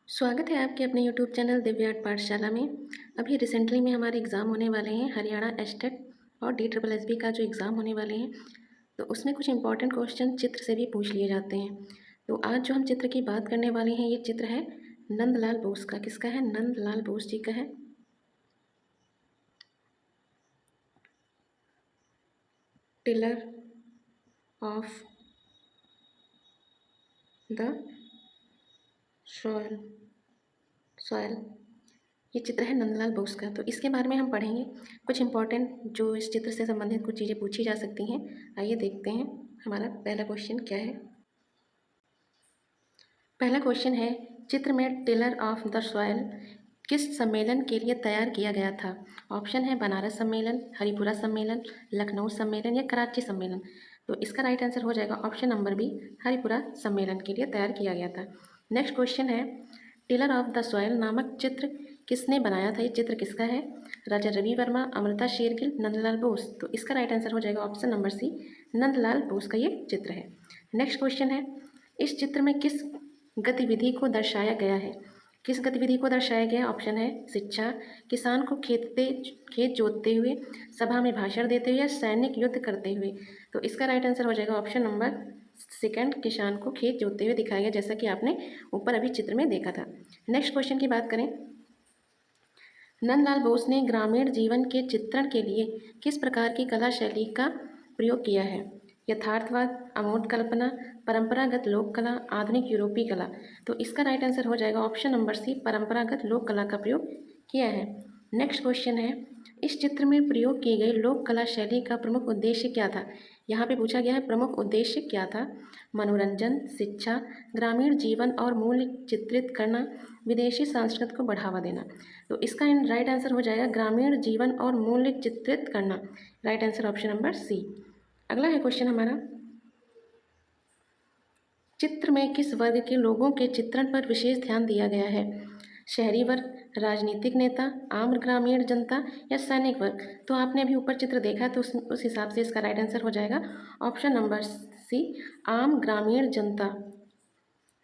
स्वागत है आपके अपने यूट्यूब चैनल दिव्य आर्ट पाठशाला में। अभी रिसेंटली में हमारे एग्ज़ाम होने वाले हैं, हरियाणा एस्टेट और DSSB का जो एग्ज़ाम होने वाले हैं, तो उसमें कुछ इंपॉर्टेंट क्वेश्चन चित्र से भी पूछ लिए जाते हैं। तो आज जो हम चित्र की बात करने वाले हैं, ये चित्र है नंदलाल बोस का। किसका है? नंदलाल बोस जी का है। Tiller of the soil soil ये चित्र है नंदलाल बोस का। तो इसके बारे में हम पढ़ेंगे। कुछ इंपॉर्टेंट जो इस चित्र से संबंधित कुछ चीज़ें पूछी जा सकती हैं। आइए देखते हैं हमारा पहला क्वेश्चन क्या है। पहला क्वेश्चन है, चित्र में टिलर ऑफ द सॉयल किस सम्मेलन के लिए तैयार किया गया था? ऑप्शन है बनारस सम्मेलन, हरिपुरा सम्मेलन, लखनऊ सम्मेलन या कराची सम्मेलन। तो इसका राइट आंसर हो जाएगा ऑप्शन नंबर बी, हरिपुरा सम्मेलन के लिए तैयार किया गया था। नेक्स्ट क्वेश्चन है, टिलर ऑफ द सॉयल नामक चित्र किसने बनाया था? ये चित्र किसका है? राजा रवि वर्मा, अमृता शेरगिल, नंदलाल बोस। तो इसका राइट आंसर हो जाएगा option number C, Nandalal Bose का ये चित्र है। नेक्स्ट क्वेश्चन है, इस चित्र में किस गतिविधि को दर्शाया गया है? किस गतिविधि को दर्शाया गया है? ऑप्शन है शिक्षा, किसान को खेत जोतते हुए, सभा में भाषण देते हुए या सैनिक युद्ध करते हुए। तो इसका राइट आंसर हो जाएगा ऑप्शन नंबर सेकंड, किसान को खेत जोतते हुए दिखाया गया, जैसा कि आपने ऊपर अभी चित्र में देखा था। नेक्स्ट क्वेश्चन की बात करें, नंदलाल बोस ने ग्रामीण जीवन के चित्रण के लिए किस प्रकार की कला शैली का प्रयोग किया है? यथार्थवाद, अमूर्त कल्पना, परंपरागत लोक कला, आधुनिक यूरोपीय कला। तो इसका राइट आंसर हो जाएगा ऑप्शन नंबर सी, परंपरागत लोक कला का प्रयोग किया है। नेक्स्ट क्वेश्चन है, इस चित्र में प्रयोग की गई लोक कला शैली का प्रमुख उद्देश्य क्या था? यहाँ पे पूछा गया है प्रमुख उद्देश्य क्या था? मनोरंजन, शिक्षा, ग्रामीण जीवन और मूल्य चित्रित करना, विदेशी संस्कृति को बढ़ावा देना। तो इसका राइट आंसर हो जाएगा ग्रामीण जीवन और मूल्य चित्रित करना। Right answer option number C. अगला है क्वेश्चन हमारा, चित्र में किस वर्ग के लोगों के चित्रण पर विशेष ध्यान दिया गया है? शहरी वर्ग, राजनीतिक नेता, आम ग्रामीण जनता या सैनिक वर्ग। तो आपने अभी ऊपर चित्र देखा, तो उस हिसाब से इसका राइट आंसर हो जाएगा ऑप्शन नंबर सी, आम ग्रामीण जनता।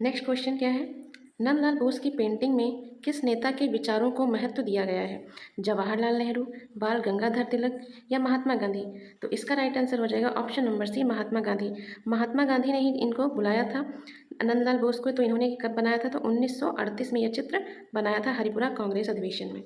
नेक्स्ट क्वेश्चन क्या है, नंदलाल बोस की पेंटिंग में किस नेता के विचारों को महत्व दिया गया है? जवाहरलाल नेहरू, बाल गंगाधर तिलक या महात्मा गांधी। तो इसका राइट आंसर हो जाएगा ऑप्शन नंबर सी, महात्मा गांधी। महात्मा गांधी ने ही इनको बुलाया था नंदलाल बोस को। तो इन्होंने कब बनाया था? तो 1938 में यह चित्र बनाया था हरिपुरा कांग्रेस अधिवेशन में।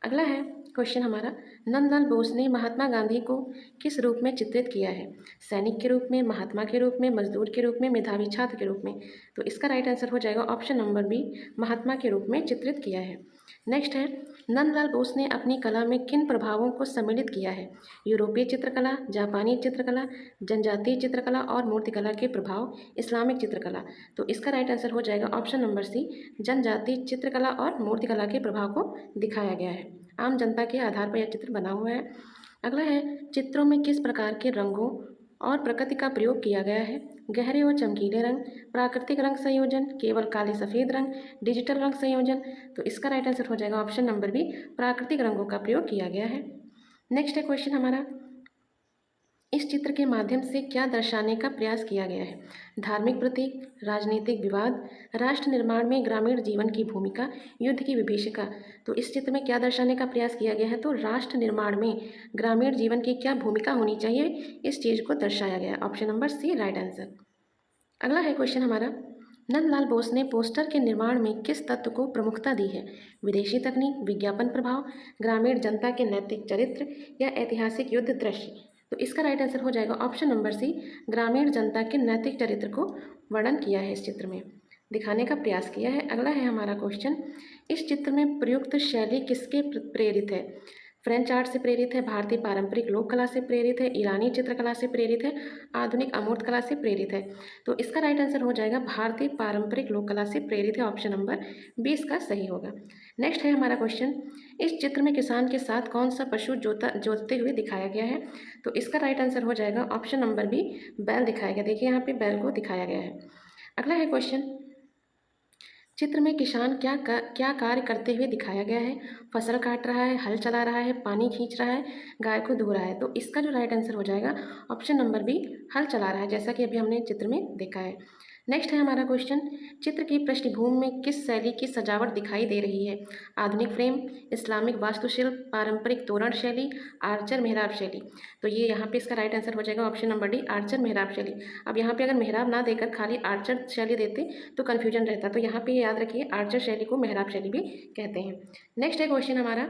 अगला है क्वेश्चन हमारा, नंदलाल बोस ने महात्मा गांधी को किस रूप में चित्रित किया है? सैनिक के रूप में, महात्मा के रूप में, मजदूर के रूप में, मेधावी छात्र के रूप में। तो इसका राइट आंसर हो जाएगा ऑप्शन नंबर बी, महात्मा के रूप में चित्रित किया है। नेक्स्ट है, नंदलाल बोस ने अपनी कला में किन प्रभावों को सम्मिलित किया है? यूरोपीय चित्रकला, जापानी चित्रकला, जनजातीय चित्रकला और मूर्तिकला के प्रभाव, इस्लामिक चित्रकला। तो इसका राइट आंसर हो जाएगा ऑप्शन नंबर सी, जनजातीय चित्रकला और मूर्तिकला के प्रभाव को दिखाया गया है। आम जनता के आधार पर यह चित्र बना हुआ है। अगला है, चित्रों में किस प्रकार के रंगों और प्रकृति का प्रयोग किया गया है? गहरे और चमकीले रंग, प्राकृतिक रंग संयोजन, केवल काले सफ़ेद रंग, डिजिटल रंग संयोजन। तो इसका राइट आंसर हो जाएगा ऑप्शन नंबर बी, प्राकृतिक रंगों का प्रयोग किया गया है। नेक्स्ट है क्वेश्चन हमारा, इस चित्र के माध्यम से क्या दर्शाने का प्रयास किया गया है? धार्मिक प्रतीक, राजनीतिक विवाद, राष्ट्र निर्माण में ग्रामीण जीवन की भूमिका, युद्ध की विभीषिका। तो इस चित्र में क्या दर्शाने का प्रयास किया गया है? तो राष्ट्र निर्माण में ग्रामीण जीवन की क्या भूमिका होनी चाहिए, इस चीज़ को दर्शाया गया है। Option number C right answer. अगला है क्वेश्चन हमारा, नंदलाल बोस ने पोस्टर के निर्माण में किस तत्व को प्रमुखता दी है? विदेशी तकनीक, विज्ञापन प्रभाव, ग्रामीण जनता के नैतिक चरित्र या ऐतिहासिक युद्ध दृश्य। तो इसका राइट आंसर हो जाएगा ऑप्शन नंबर सी, ग्रामीण जनता के नैतिक चरित्र को वर्णन किया है, इस चित्र में दिखाने का प्रयास किया है। अगला है हमारा क्वेश्चन, इस चित्र में प्रयुक्त शैली किसके प्रेरित है? फ्रेंच आर्ट से प्रेरित है, भारतीय पारंपरिक लोक कला से प्रेरित है, ईरानी चित्रकला से प्रेरित है, आधुनिक अमूर्त कला से प्रेरित है। तो इसका राइट आंसर हो जाएगा भारतीय पारंपरिक लोक कला से प्रेरित है, ऑप्शन नंबर 20 का सही होगा। नेक्स्ट है हमारा क्वेश्चन, इस चित्र में किसान के साथ कौन सा पशु जोतते हुए दिखाया गया है? तो इसका राइट आंसर हो जाएगा ऑप्शन नंबर बी, बैल दिखाया गया। देखिए यहाँ पे बैल को दिखाया गया है। अगला है क्वेश्चन, चित्र में किसान क्या कार्य करते हुए दिखाया गया है? फसल काट रहा है, हल चला रहा है, पानी खींच रहा है, गाय को धो रहा है। तो इसका जो राइट आंसर हो जाएगा ऑप्शन नंबर बी, हल चला रहा है, जैसा कि अभी हमने चित्र में देखा है। नेक्स्ट है हमारा क्वेश्चन, चित्र की पृष्ठभूमि में किस शैली की सजावट दिखाई दे रही है? आधुनिक फ्रेम, इस्लामिक वास्तुशिल्प, पारंपरिक तोरण शैली, आर्चर मेहराब शैली। तो ये यहाँ पे इसका राइट आंसर हो जाएगा ऑप्शन नंबर डी, आर्चर मेहराब शैली। अब यहाँ पे अगर मेहराब ना देकर खाली आर्चर शैली देते तो कन्फ्यूजन रहता, तो यहाँ पे याद रखिए आर्चर शैली को मेहराब शैली भी कहते हैं। नेक्स्ट है क्वेश्चन हमारा,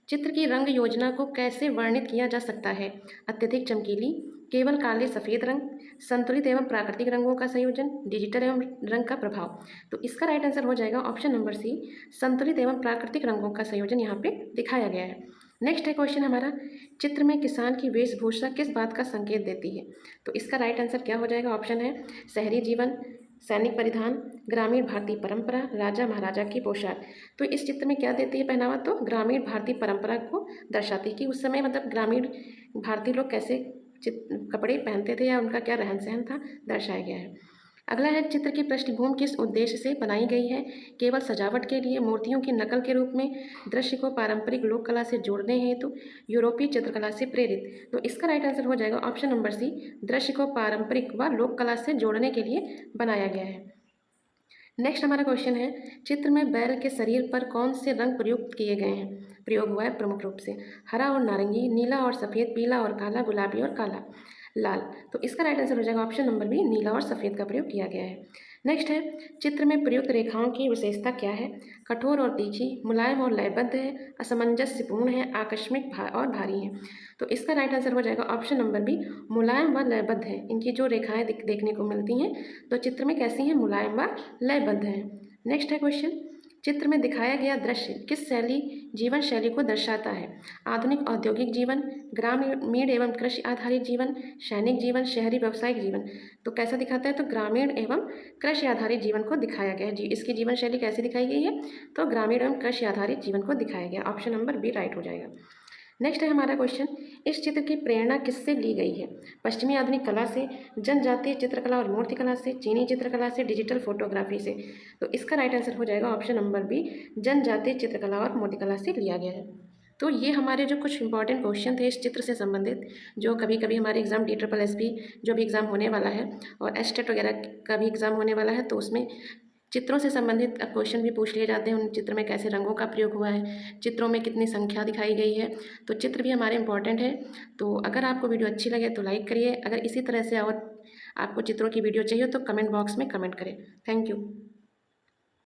चित्र की रंग योजना को कैसे वर्णित किया जा सकता है? अत्यधिक चमकीली, केवल काले सफ़ेद रंग, संतुलित एवं प्राकृतिक रंगों का संयोजन, डिजिटल एवं रंग का प्रभाव। तो इसका राइट आंसर हो जाएगा ऑप्शन नंबर सी, संतुलित एवं प्राकृतिक रंगों का संयोजन यहाँ पे दिखाया गया है। नेक्स्ट है क्वेश्चन हमारा, चित्र में किसान की वेशभूषा किस बात का संकेत देती है? तो इसका राइट आंसर क्या हो जाएगा? ऑप्शन है शहरी जीवन, सैनिक परिधान, ग्रामीण भारतीय परंपरा, राजा महाराजा की पोशाक। तो इस चित्र में क्या देती है पहनावा? तो ग्रामीण भारतीय परंपरा को दर्शाती है कि उस समय मतलब ग्रामीण भारतीय लोग कैसे कपड़े पहनते थे या उनका क्या रहन सहन था, दर्शाया गया है। अगला है, चित्र की पृष्ठभूमि किस उद्देश्य से बनाई गई है? केवल सजावट के लिए, मूर्तियों की नकल के रूप में, दृश्य को पारंपरिक लोक कला से जोड़ने हेतु, यूरोपीय चित्रकला से प्रेरित। तो इसका राइट आंसर हो जाएगा ऑप्शन नंबर सी, दृश्य को पारंपरिक व लोक कला से जोड़ने के लिए बनाया गया है। नेक्स्ट हमारा क्वेश्चन है, चित्र में बैल के शरीर पर कौन से रंग प्रयुक्त किए गए हैं? प्रयोग हुआ है प्रमुख रूप से हरा और नारंगी, नीला और सफ़ेद, पीला और काला, गुलाबी और काला, लाल। तो इसका राइट आंसर हो जाएगा ऑप्शन नंबर बी, नीला और सफ़ेद का प्रयोग किया गया है। नेक्स्ट है, चित्र में प्रयुक्त रेखाओं की विशेषता क्या है? कठोर और तीखी, मुलायम और लयबद्ध है, असमंजस्यपूर्ण है, आकस्मिक और भारी है। तो इसका राइट आंसर हो जाएगा ऑप्शन नंबर बी, मुलायम व लयबद्ध है। इनकी जो रेखाएं देखने को मिलती हैं तो चित्र में कैसी हैं? मुलायम व लयबद्ध हैं। नेक्स्ट है क्वेश्चन, चित्र में दिखाया गया दृश्य किस जीवन शैली को दर्शाता है? आधुनिक औद्योगिक जीवन, ग्रामीण एवं कृषि आधारित जीवन, सैनिक जीवन, शहरी व्यावसायिक जीवन। तो कैसा दिखाता है? तो ग्रामीण एवं कृषि आधारित जीवन को दिखाया गया है जी। इसकी जीवन शैली कैसी दिखाई गई है? तो ग्रामीण एवं कृषि आधारित जीवन को दिखाया गया। ऑप्शन नंबर बी राइट हो जाएगा। नेक्स्ट है हमारा क्वेश्चन, इस चित्र की प्रेरणा किससे ली गई है? पश्चिमी आधुनिक कला से, जनजातीय चित्रकला और मूर्तिकला से, चीनी चित्रकला से, डिजिटल फोटोग्राफी से। तो इसका राइट आंसर हो जाएगा ऑप्शन नंबर बी, जनजातीय चित्रकला और मूर्तिकला से लिया गया है। तो ये हमारे जो कुछ इंपॉर्टेंट क्वेश्चन थे इस चित्र से संबंधित, जो कभी कभी हमारे एग्जाम DSSS जो भी एग्ज़ाम होने वाला है और एस्टेट वगैरह का भी एग्ज़ाम होने वाला है, तो उसमें चित्रों से संबंधित क्वेश्चन भी पूछ लिए जाते हैं। उन चित्र में कैसे रंगों का प्रयोग हुआ है, चित्रों में कितनी संख्या दिखाई गई है, तो चित्र भी हमारे इंपॉर्टेंट है। तो अगर आपको वीडियो अच्छी लगे तो लाइक करिए। अगर इसी तरह से और आपको चित्रों की वीडियो चाहिए तो कमेंट बॉक्स में कमेंट करें। Thank you.